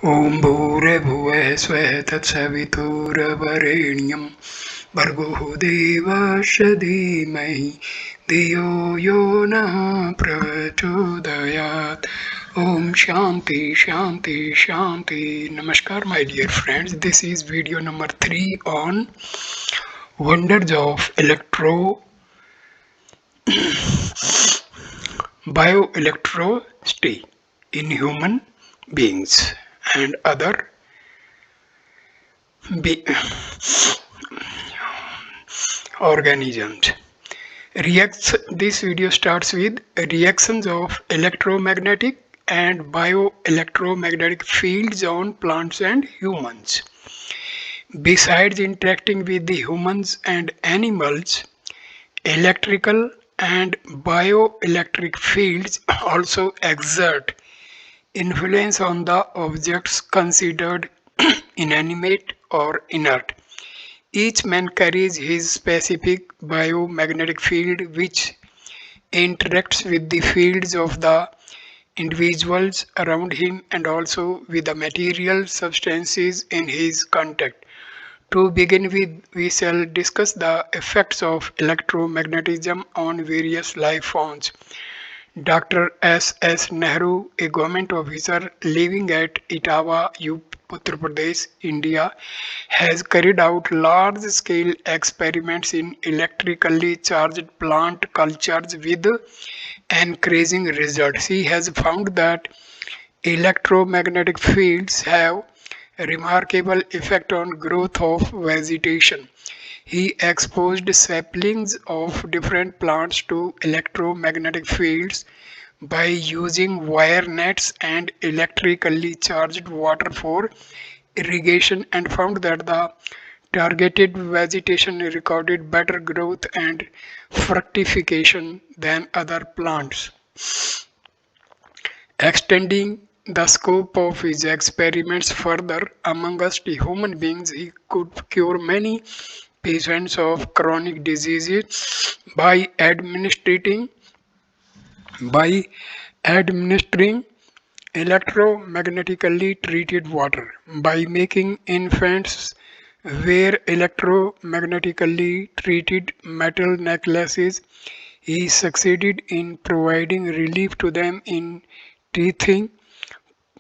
ॐ भूर्भुवः स्वः तत्सवितुर्वरेण्यं भर्गो देवस्य धीमहि धियो यो नः प्रचोदयात्. Om Shanti Shanti Shanti. Namaskar, my dear friends. This is video number 3 on wonders of bioelectricity in human beings and other organisms. This video starts with reactions of electromagnetic and bioelectromagnetic fields on plants and humans. Besides interacting with the humans and animals, electrical and bioelectric fields also exert influence on the objects considered inanimate or inert. Each man carries his specific biomagnetic field which interacts with the fields of the individuals around him and also with the material substances in his contact. To begin with, we shall discuss the effects of electromagnetism on various life forms. Dr. S. Nehru, a government officer living at Etawah, Uttar Pradesh, India, has carried out large-scale experiments in electrically charged plant cultures with encouraging results. He has found that electromagnetic fields have a remarkable effect on growth of vegetation. He exposed saplings of different plants to electromagnetic fields by using wire nets and electrically charged water for irrigation and found that the targeted vegetation recorded better growth and fructification than other plants. Extending the scope of his experiments further amongst human beings, he could cure many patients of chronic diseases by administering electromagnetically treated water. By making infants wear electromagnetically treated metal necklaces, he succeeded in providing relief to them in teething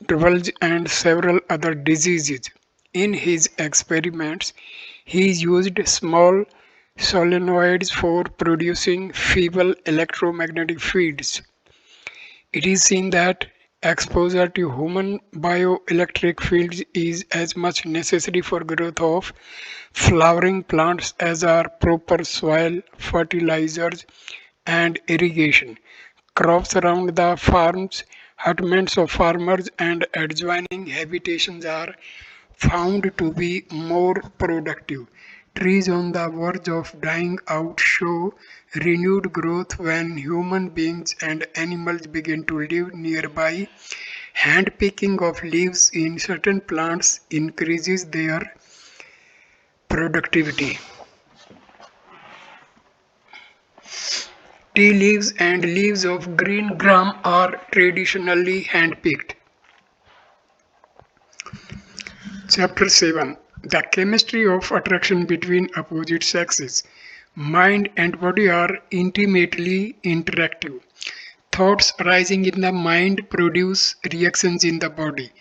troubles and several other diseases. In his experiments, he used small solenoids for producing feeble electromagnetic fields. It is seen that exposure to human bioelectric fields is as much necessary for growth of flowering plants as are proper soil, fertilizers, and irrigation. Crops around the farms, hutments of farmers, and adjoining habitations are found to be more productive. Trees on the verge of dying out show renewed growth when human beings and animals begin to live nearby. Hand-picking of leaves in certain plants increases their productivity. Tea leaves and leaves of green gram are traditionally hand-picked. Chapter 7. The chemistry of attraction between opposite sexes. Mind and body are intimately interactive. Thoughts arising in the mind produce reactions in the body.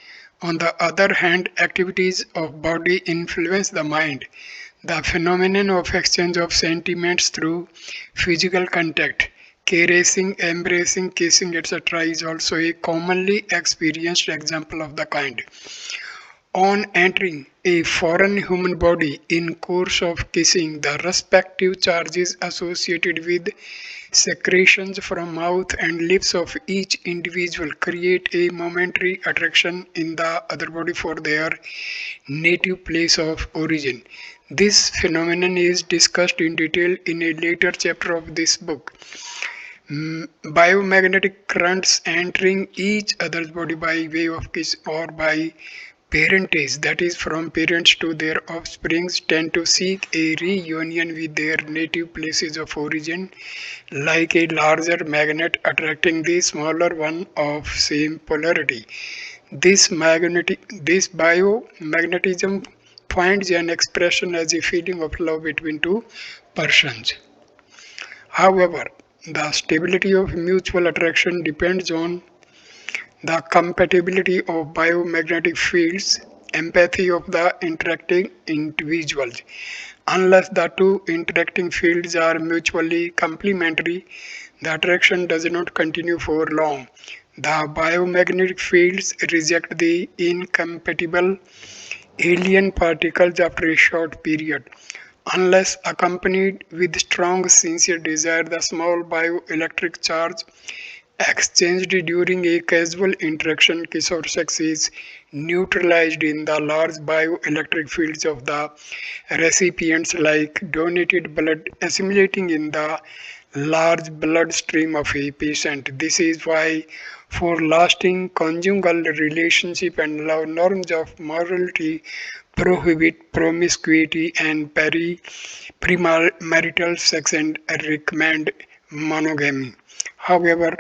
On the other hand, activities of body influence the mind. The phenomenon of exchange of sentiments through physical contact, caressing, embracing, kissing, etc. is also a commonly experienced example of the kind. On entering a foreign human body in course of kissing, the respective charges associated with secretions from mouth and lips of each individual create a momentary attraction in the other body for their native place of origin. This phenomenon is discussed in detail in a later chapter of this book. Biomagnetic currents entering each other's body by way of kiss or by parentage, that is, from parents to their offsprings, tend to seek a reunion with their native places of origin, like a larger magnet attracting the smaller one of same polarity. This biomagnetism finds an expression as a feeling of love between two persons. However, the stability of mutual attraction depends on the compatibility of biomagnetic fields, empathy of the interacting individuals. Unless the two interacting fields are mutually complementary, the attraction does not continue for long. The biomagnetic fields reject the incompatible alien particles after a short period. Unless accompanied with strong sincere desire, the small bioelectric charge exchanged during a casual interaction Kishore sex is neutralized in the large bioelectric fields of the recipients like donated blood assimilating in the large bloodstream of a patient. This is why for lasting conjugal relationship and love norms of morality prohibit promiscuity and premarital sex and recommend monogamy. However,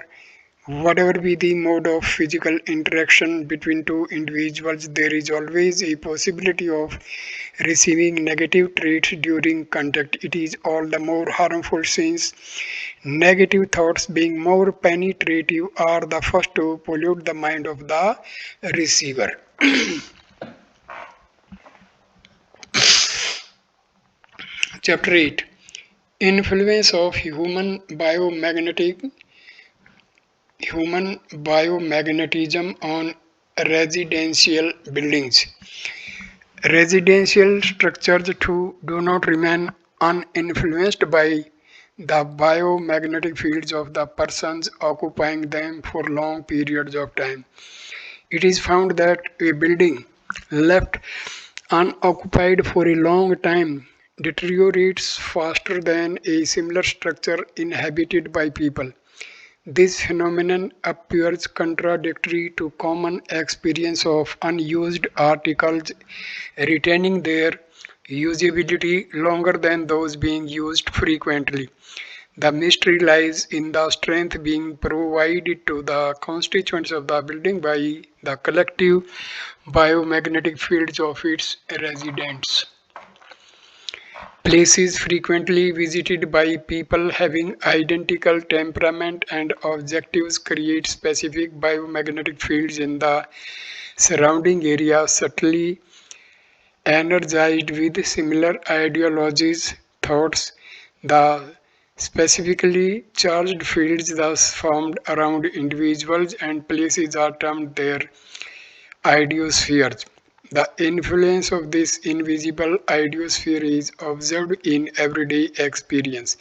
whatever be the mode of physical interaction between two individuals, there is always a possibility of receiving negative traits during contact. It is all the more harmful since negative thoughts, being more penetrative, are the first to pollute the mind of the receiver. Chapter 8: Influence of human biomagnetism on residential buildings. Residential structures too do not remain uninfluenced by the biomagnetic fields of the persons occupying them for long periods of time. It is found that a building left unoccupied for a long time deteriorates faster than a similar structure inhabited by people. This phenomenon appears contradictory to common experience of unused articles retaining their usability longer than those being used frequently. The mystery lies in the strength being provided to the constituents of the building by the collective biomagnetic fields of its residents. Places frequently visited by people having identical temperament and objectives create specific biomagnetic fields in the surrounding area, subtly energized with similar ideologies, thoughts. The specifically charged fields thus formed around individuals and places are termed their idiospheres. The influence of this invisible idiosphere is observed in everyday experience.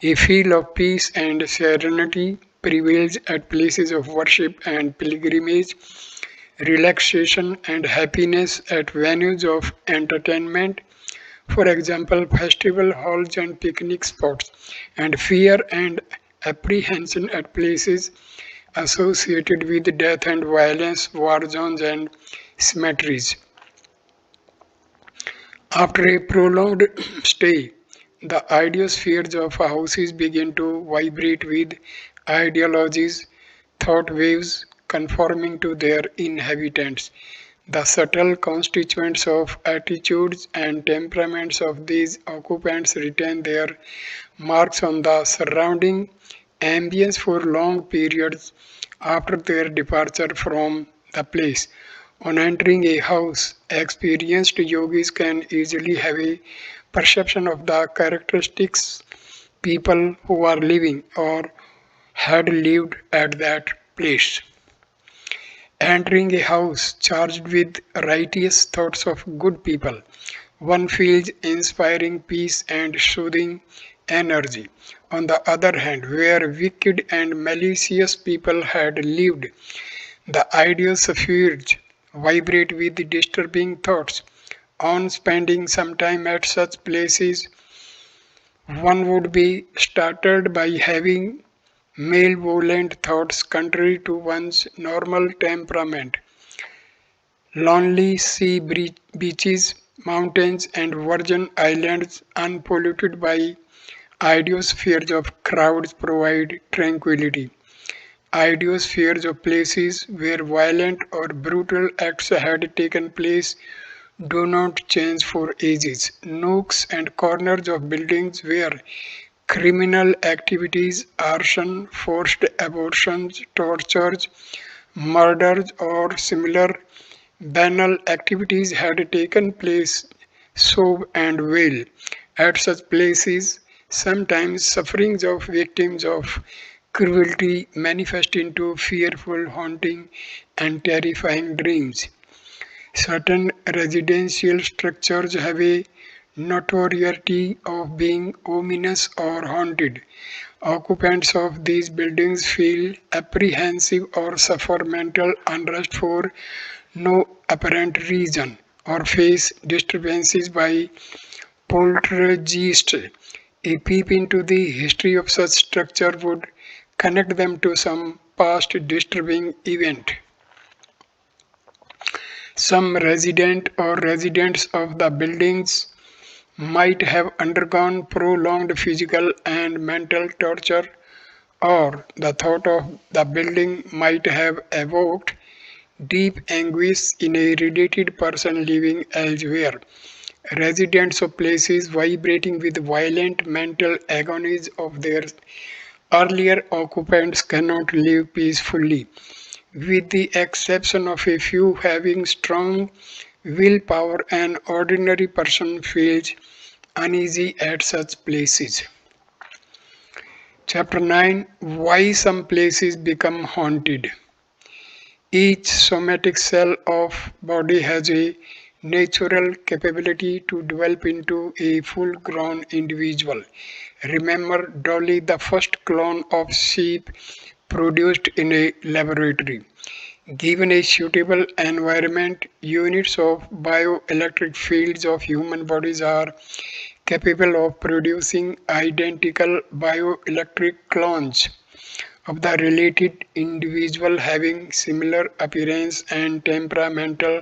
A feel of peace and serenity prevails at places of worship and pilgrimage, relaxation and happiness at venues of entertainment, for example, festival halls and picnic spots, and fear and apprehension at places associated with death and violence, war zones, and cemeteries. After a prolonged stay, the idiospheres of houses begin to vibrate with ideologies, thought waves conforming to their inhabitants. The subtle constituents of attitudes and temperaments of these occupants retain their marks on the surrounding ambience for long periods after their departure from the place. On entering a house, experienced yogis can easily have a perception of the characteristics people who are living or had lived at that place. Entering a house charged with righteous thoughts of good people, one feels inspiring peace and soothing energy. On the other hand, where wicked and malicious people had lived, the idiospheres vibrate with disturbing thoughts. On spending some time at such places, one would be startled by having malevolent thoughts contrary to one's normal temperament. Lonely beaches, mountains, and virgin islands unpolluted by idiospheres of crowds provide tranquility. Idiospheres of places where violent or brutal acts had taken place do not change for ages. Nooks and corners of buildings where criminal activities, arson, forced abortions, tortures, murders, or similar banal activities had taken place, sob and wail. At such places, sometimes sufferings of victims of cruelty manifest into fearful, haunting, and terrifying dreams. Certain residential structures have a notoriety of being ominous or haunted. Occupants of these buildings feel apprehensive or suffer mental unrest for no apparent reason or face disturbances by poltergeists. A peep into the history of such structure would connect them to some past disturbing event. Some resident or residents of the buildings might have undergone prolonged physical and mental torture, or the thought of the building might have evoked deep anguish in a related person living elsewhere. Residents of places vibrating with violent mental agonies of their earlier occupants cannot live peacefully, with the exception of a few having strong willpower. An ordinary person feels uneasy at such places. Chapter 9: Why some places become haunted. Each somatic cell of body has a natural capability to develop into a full-grown individual. Remember Dolly, the first clone of sheep produced in a laboratory. Given a suitable environment, units of bioelectric fields of human bodies are capable of producing identical bioelectric clones of the related individual having similar appearance and temperamental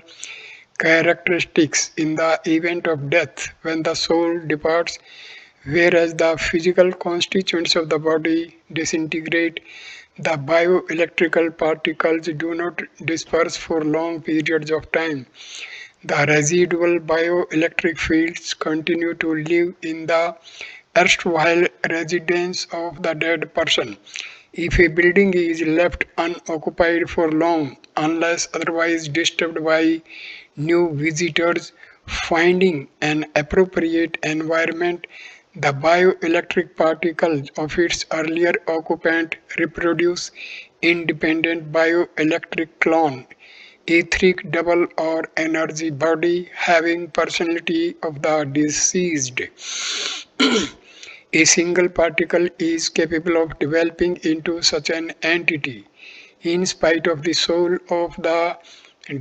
characteristics in the event of death when the soul departs. Whereas the physical constituents of the body disintegrate, the bioelectrical particles do not disperse for long periods of time. The residual bioelectric fields continue to live in the erstwhile residence of the dead person. If a building is left unoccupied for long, unless otherwise disturbed by new visitors finding an appropriate environment, the bioelectric particles of its earlier occupant reproduce independent bioelectric clone, etheric double or energy body having personality of the deceased. A single particle is capable of developing into such an entity, in spite of the soul of the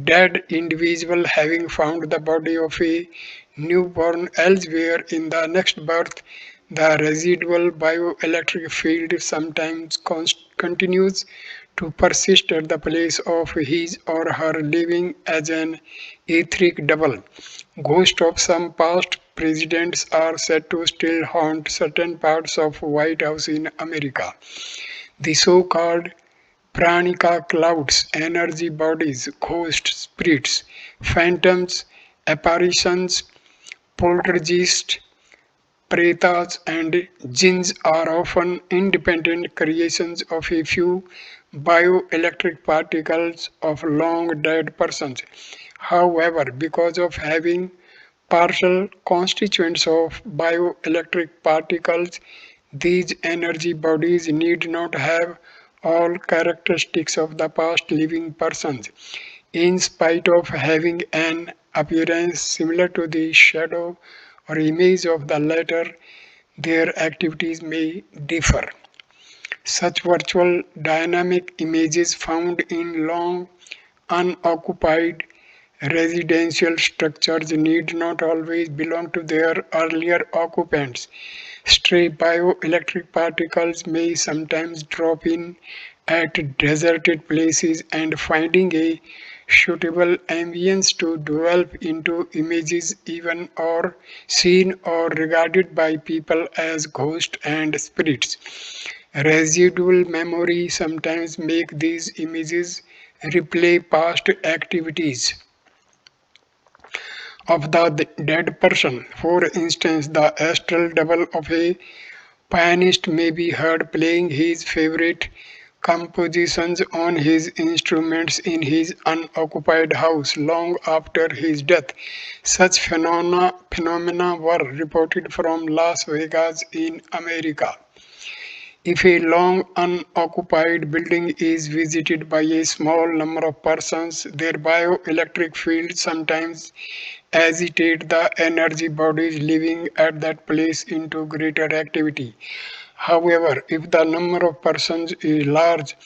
dead individual having found the body of a newborn elsewhere in the next birth. The residual bioelectric field sometimes continues to persist at the place of his or her living as an etheric double. Ghosts of some past presidents are said to still haunt certain parts of White House in America. The so-called Pranika clouds, energy bodies, ghost spirits, phantoms, apparitions, poltergeists, pretas, and jinns are often independent creations of a few bioelectric particles of long dead persons. However, because of having partial constituents of bioelectric particles, these energy bodies need not have all characteristics of the past living persons. In spite of having an appearance similar to the shadow or image of the latter, their activities may differ. Such virtual dynamic images found in long unoccupied residential structures need not always belong to their earlier occupants. Stray bioelectric particles may sometimes drop in at deserted places and finding a suitable ambience to develop into images even or seen or regarded by people as ghosts and spirits. Residual memory sometimes make these images replay past activities of the dead person. For instance, the astral double of a pianist may be heard playing his favorite compositions on his instruments in his unoccupied house long after his death. Such phenomena were reported from Las Vegas in America. If a long unoccupied building is visited by a small number of persons, their bioelectric field sometimes agitate the energy bodies living at that place into greater activity. However, if the number of persons is large,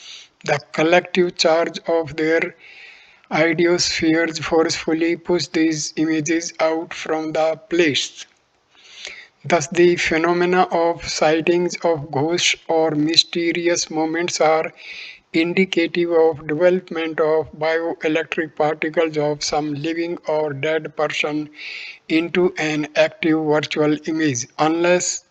the collective charge of their ionospheres forcefully push these images out from the place. Thus, the phenomena of sightings of ghosts or mysterious moments are indicative of development of bioelectric particles of some living or dead person into an active virtual image, unless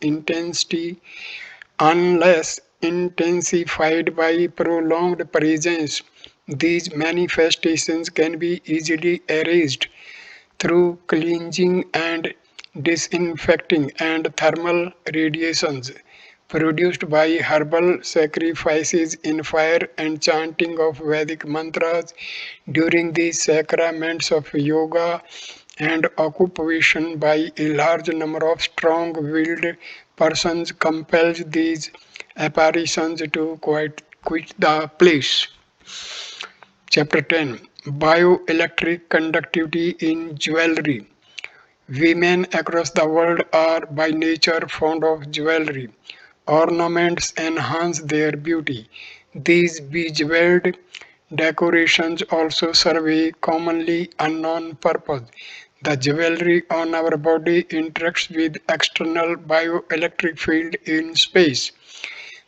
intensified by prolonged presence. These manifestations can be easily erased through cleansing and disinfecting and thermal radiations produced by herbal sacrifices in fire and chanting of Vedic mantras during the sacraments of yoga and occupation by a large number of strong-willed persons compels these apparitions to quit the place. Chapter 10. Bioelectric conductivity in jewelry. Women across the world are by nature fond of jewelry. Ornaments enhance their beauty. These bejeweled decorations also serve a commonly unknown purpose. The jewelry on our body interacts with external bioelectric field in space.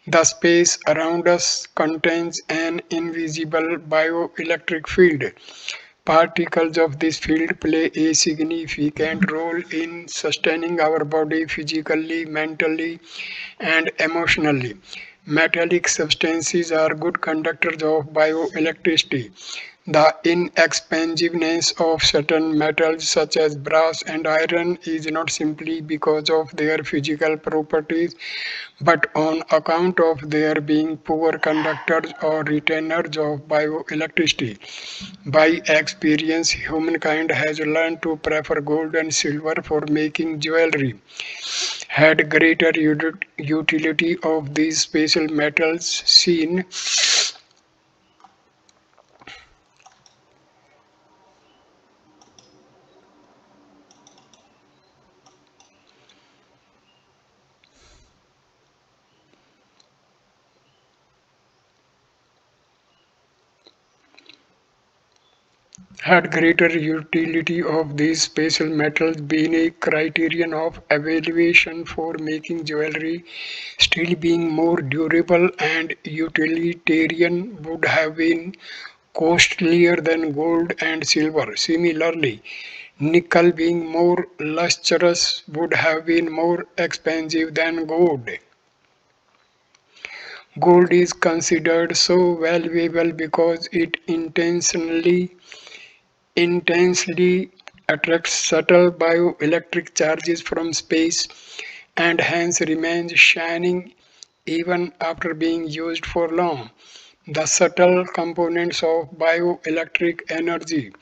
The space around us contains an invisible bioelectric field. Particles of this field play a significant role in sustaining our body physically, mentally, and emotionally. Metallic substances are good conductors of bioelectricity. The inexpensiveness of certain metals such as brass and iron is not simply because of their physical properties but on account of their being poor conductors or retainers of bioelectricity. By experience, humankind has learned to prefer gold and silver for making jewelry. Had greater utility of these special metals seen Had greater utility of these special metals been a criterion of evaluation for making jewelry, steel being more durable and utilitarian would have been costlier than gold and silver. Similarly, nickel being more lustrous would have been more expensive than gold. Gold is considered so valuable because it intensely attracts subtle bioelectric charges from space and hence remains shining even after being used for long. The subtle components of bioelectric energy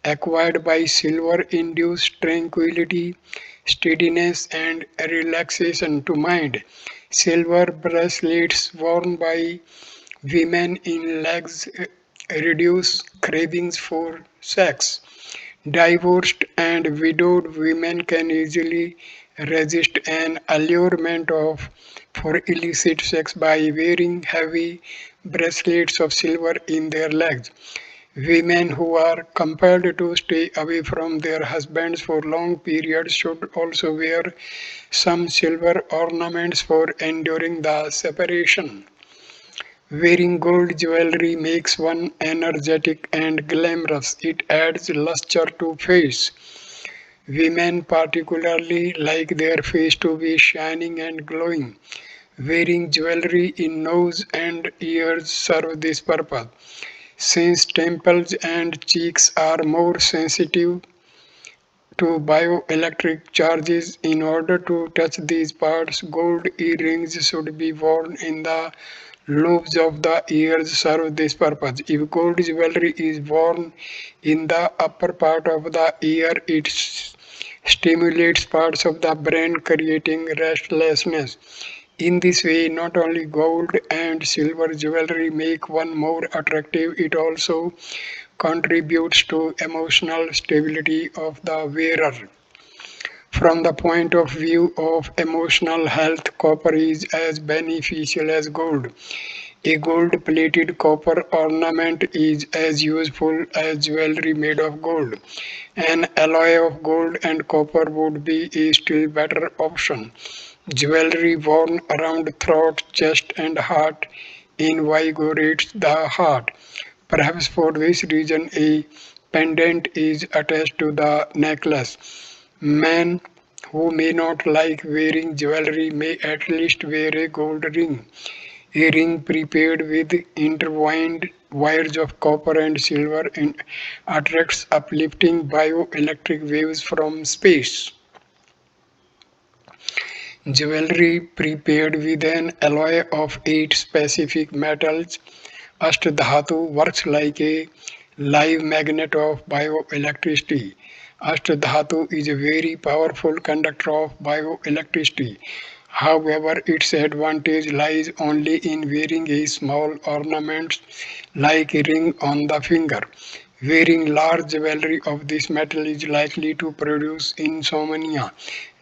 acquired by silver induce tranquility, steadiness, and relaxation to mind. Silver bracelets worn by women in legs reduce cravings for sex. Divorced and widowed women can easily resist an allurement of for illicit sex by wearing heavy bracelets of silver in their legs. Women who are compelled to stay away from their husbands for long periods should also wear some silver ornaments for enduring the separation. Wearing gold jewelry makes one energetic and glamorous. It adds luster to face. Women particularly like their face to be shining and glowing. Wearing jewelry in nose and ears serve this purpose. Since temples and cheeks are more sensitive to bioelectric charges, in order to touch these parts, gold earrings should be worn in the lobes of the ears serve this purpose. If gold jewelry is worn in the upper part of the ear, it stimulates parts of the brain, creating restlessness. In this way, not only gold and silver jewelry make one more attractive, it also contributes to emotional stability of the wearer. From the point of view of emotional health, copper is as beneficial as gold. A gold-plated copper ornament is as useful as jewelry made of gold. An alloy of gold and copper would be a still better option. Jewelry worn around throat, chest and heart invigorates the heart. Perhaps for this reason a pendant is attached to the necklace. Men who may not like wearing jewelry may at least wear a gold ring. A ring prepared with intertwined wires of copper and silver attracts uplifting bioelectric waves from space. Jewelry prepared with an alloy of 8 specific metals, Ashtadhatu works like a live magnet of bioelectricity. Ashtadhatu is a very powerful conductor of bioelectricity. However, its advantage lies only in wearing a small ornament like a ring on the finger. Wearing large jewelry of this metal is likely to produce insomnia,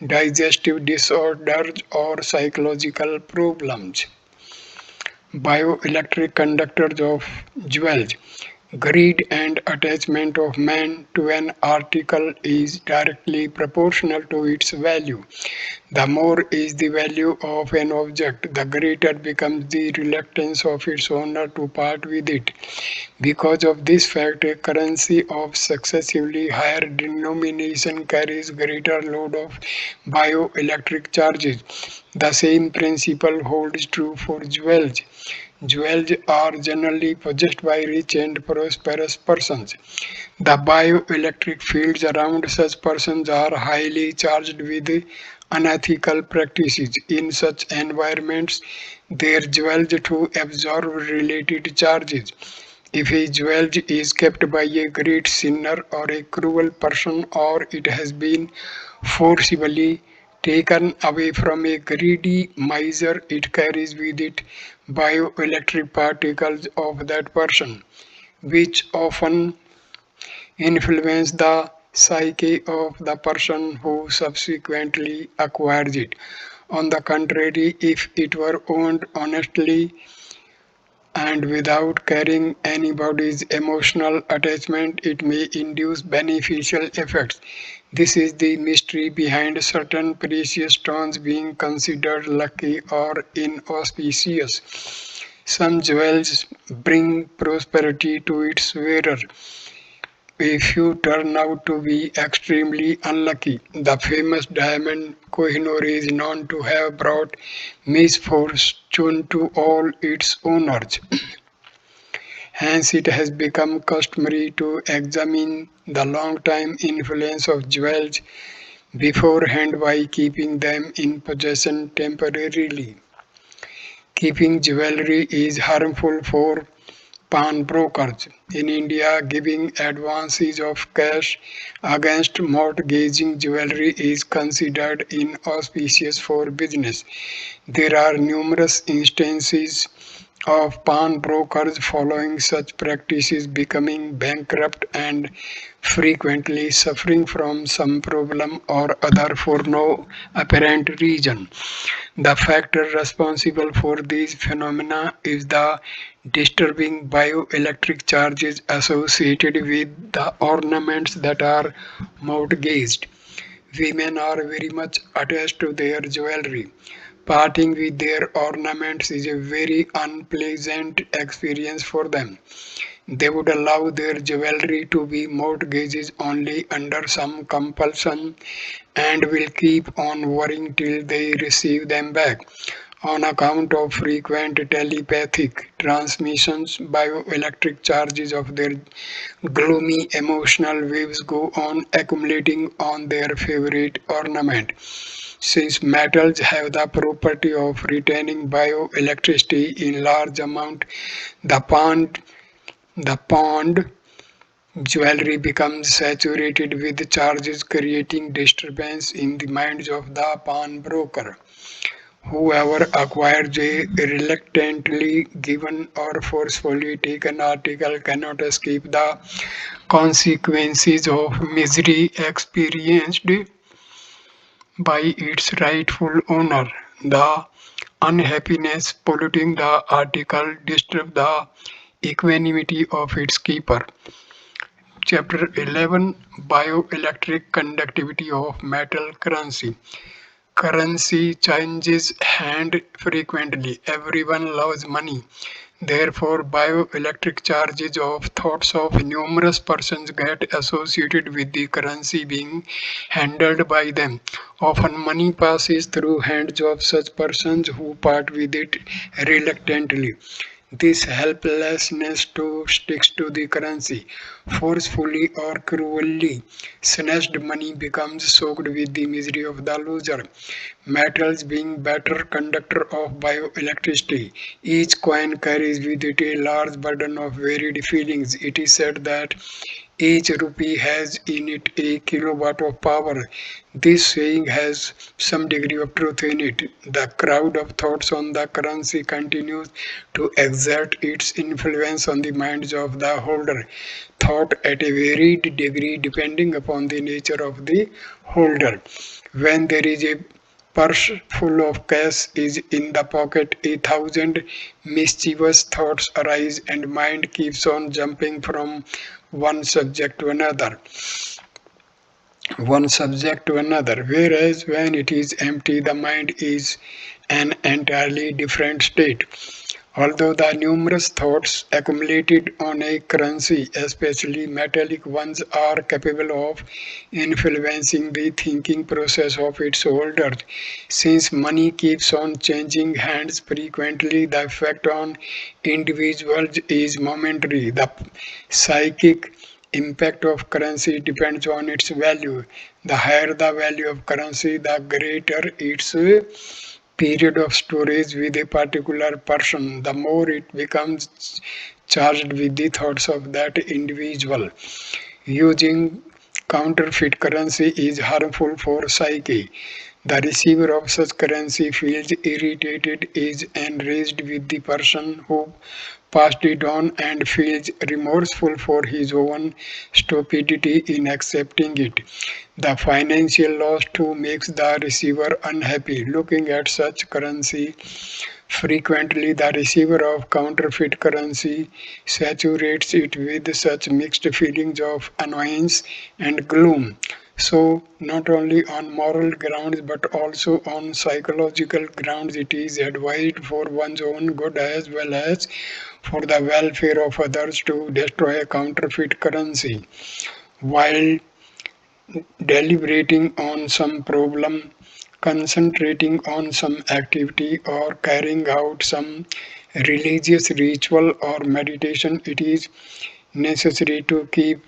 digestive disorders, or psychological problems. Bioelectric conductors of jewels. Greed and attachment of man to an article is directly proportional to its value. The more is the value of an object, the greater becomes the reluctance of its owner to part with it. Because of this fact, a currency of successively higher denomination carries greater load of bioelectric charges. The same principle holds true for jewels. Jewels are generally possessed by rich and prosperous persons. The bioelectric fields around such persons are highly charged with unethical practices. In such environments, their jewels to absorb related charges. If a jewel is kept by a great sinner or a cruel person, or it has been forcibly taken away from a greedy miser, it carries with it bioelectric particles of that person, which often influence the psyche of the person who subsequently acquires it. On the contrary, if it were owned honestly and without carrying anybody's emotional attachment, it may induce beneficial effects. This is the mystery behind certain precious stones being considered lucky or inauspicious. Some jewels bring prosperity to its wearer. A few turn out to be extremely unlucky. The famous diamond Kohinoor is known to have brought misfortune to all its owners. Hence, it has become customary to examine the long-time influence of jewels beforehand by keeping them in possession temporarily. Keeping jewelry is harmful for pawnbrokers. In India, giving advances of cash against mortgaging jewelry is considered inauspicious for business. There are numerous instances of pawnbrokers following such practices becoming bankrupt and frequently suffering from some problem or other for no apparent reason. The factor responsible for these phenomena is the disturbing bioelectric charges associated with the ornaments that are mortgaged. Women are very much attached to their jewelry. Parting with their ornaments is a very unpleasant experience for them. They would allow their jewelry to be mortgaged only under some compulsion and will keep on worrying till they receive them back. On account of frequent telepathic transmissions, bioelectric charges of their gloomy emotional waves go on accumulating on their favorite ornament. Since metals have the property of retaining bioelectricity in large amount, the pond jewelry becomes saturated with charges, creating disturbance in the minds of the pawnbroker. Whoever acquires a reluctantly given or forcefully taken article cannot escape the consequences of misery experienced by its rightful owner. The unhappiness polluting the article disturbs the equanimity of its keeper. Chapter 11, Bioelectric Conductivity of Metal Currency. Currency changes hand frequently. Everyone loves money. Therefore, bioelectric charges of thoughts of numerous persons get associated with the currency being handled by them. Often, money passes through hands of such persons who part with it reluctantly. This helplessness to sticks to the currency. Forcefully or cruelly snatched money becomes soaked with the misery of the loser. Metals being better conductor of bioelectricity, each coin carries with it a large burden of varied feelings. It is said that each rupee has in it a kilowatt of power. This saying has some degree of truth in it. The crowd of thoughts on the currency continues to exert its influence on the minds of the holder. Thought at a varied degree depending upon the nature of the holder. When there is a purse full of cash is in the pocket, 1,000 mischievous thoughts arise, and mind keeps on jumping from one subject to another. One subject to another, whereas when it is empty, the mind is an entirely different state. Although the numerous thoughts accumulated on a currency, especially metallic ones, are capable of influencing the thinking process of its holder, since money keeps on changing hands frequently, the effect on individuals is momentary. The psychic impact of currency depends on its value. The higher the value of currency, the greater its period of storage with a particular person, the more it becomes charged with the thoughts of that individual. Using counterfeit currency is harmful for psyche. The receiver of such currency feels irritated, is enraged with the person who passed it on, and feels remorseful for his own stupidity in accepting it. The financial loss too makes the receiver unhappy. Looking at such currency frequently, the receiver of counterfeit currency saturates it with such mixed feelings of annoyance and gloom. So, not only on moral grounds but also on psychological grounds, it is advised for one's own good as well as for the welfare of others to destroy a counterfeit currency. While deliberating on some problem, concentrating on some activity, or carrying out some religious ritual or meditation, it is necessary to keep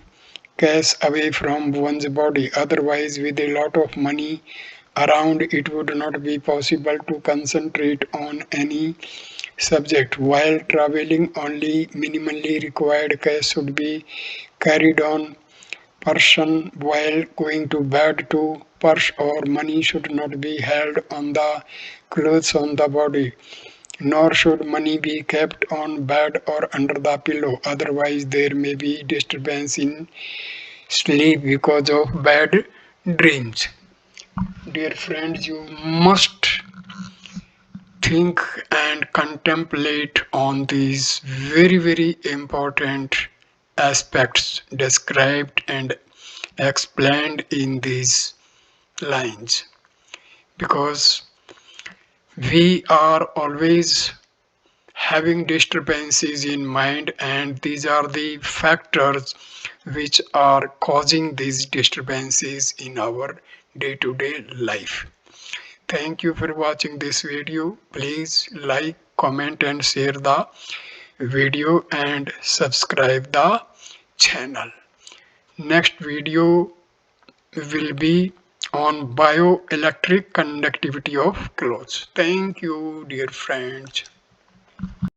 cash away from one's body. Otherwise, with a lot of money around, it would not be possible to concentrate on any subject. While traveling, only minimally required cash should be carried on person. While going to bed, to purse or money should not be held on the clothes on the body, nor should money be kept on bed or under the pillow. Otherwise, there may be disturbance in sleep because of bad dreams. Dear friends, you must think and contemplate on these very important aspects described and explained in these lines, because we are always having disturbances in mind, and these are the factors which are causing these disturbances in our day-to-day life. Thank you for watching this video. Please like, comment and share the video and subscribe the channel. Next video will be on bioelectric conductivity of clothes. Thank you, dear friends.